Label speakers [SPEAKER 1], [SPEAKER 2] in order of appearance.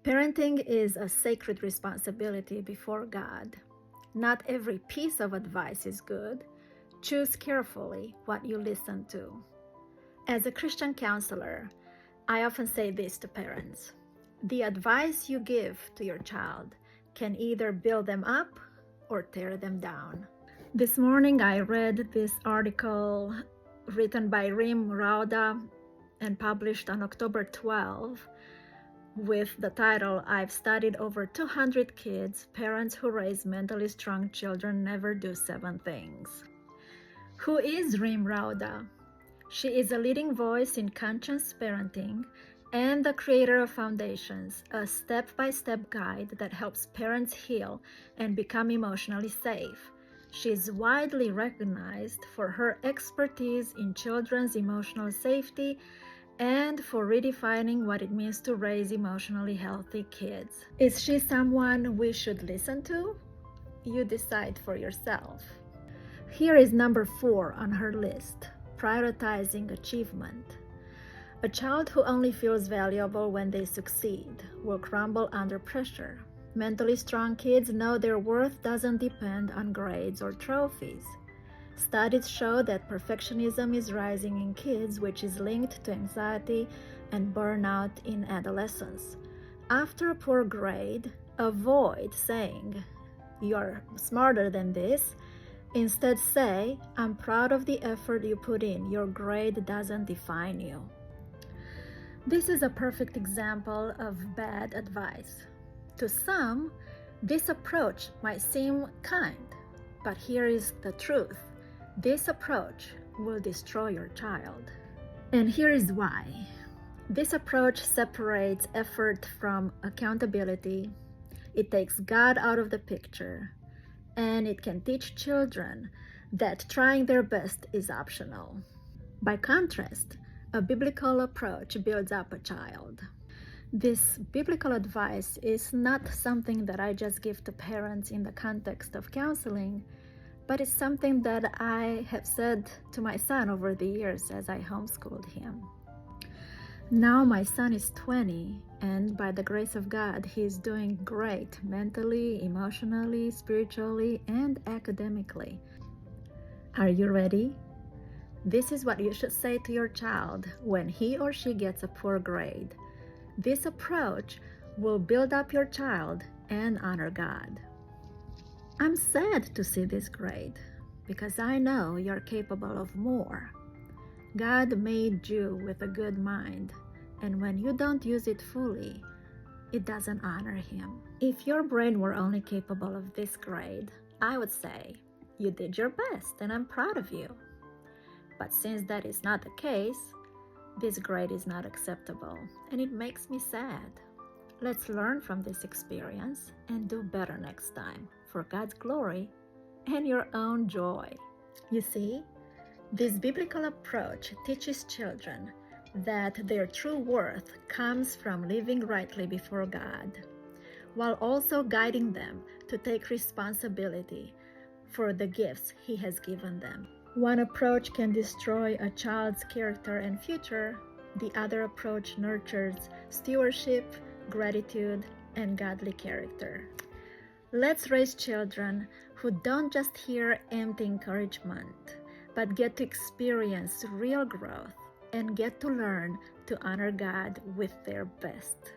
[SPEAKER 1] Parenting is a sacred responsibility before God. Not every piece of advice is good. Choose carefully what you listen to. As a Christian counselor, I often say this to parents. The advice you give to your child can either build them up or tear them down. This morning I read this article written by Rim Rauda and published on October 12 with the title, I've studied over 200 kids. Parents who raise mentally strong children never do 7 things. Who is Rim Rauda? She is a leading voice in conscious parenting and the creator of Foundations, a step-by-step guide that helps parents heal and become emotionally safe. She is widely recognized for her expertise in children's emotional safety and for redefining what it means to raise emotionally healthy kids. Is she someone we should listen to? You decide for yourself. Here is number 4 on her list, prioritizing achievement. A child who only feels valuable when they succeed will crumble under pressure. Mentally strong kids know their worth doesn't depend on grades or trophies. Studies show that perfectionism is rising in kids, which is linked to anxiety and burnout in adolescence. After a poor grade, avoid saying, "You're smarter than this." Instead say, "I'm proud of the effort you put in. Your grade doesn't define you." This is a perfect example of bad advice. To some, this approach might seem kind, but here is the truth. This approach will destroy your child. And here is why. This approach separates effort from accountability. It takes God out of the picture, and it can teach children that trying their best is optional. By contrast, a biblical approach builds up a child. This biblical advice is not something that I just give to parents in the context of counseling, but it's something that I have said to my son over the years as I homeschooled him. Now my son is 20, and by the grace of God, he is doing great mentally, emotionally, spiritually, and academically. Are you ready? This is what you should say to your child when he or she gets a poor grade. This approach will build up your child and honor God. I'm sad to see this grade because I know you're capable of more. God made you with a good mind, and when you don't use it fully, it doesn't honor Him. If your brain were only capable of this grade, I would say, you did your best and I'm proud of you. But since that is not the case, this grade is not acceptable, and it makes me sad. Let's learn from this experience and do better next time for God's glory and your own joy. You see, this biblical approach teaches children that their true worth comes from living rightly before God, while also guiding them to take responsibility for the gifts He has given them. One approach can destroy a child's character and future. The other approach nurtures stewardship, gratitude, and godly character. Let's raise children who don't just hear empty encouragement, but get to experience real growth and get to learn to honor God with their best.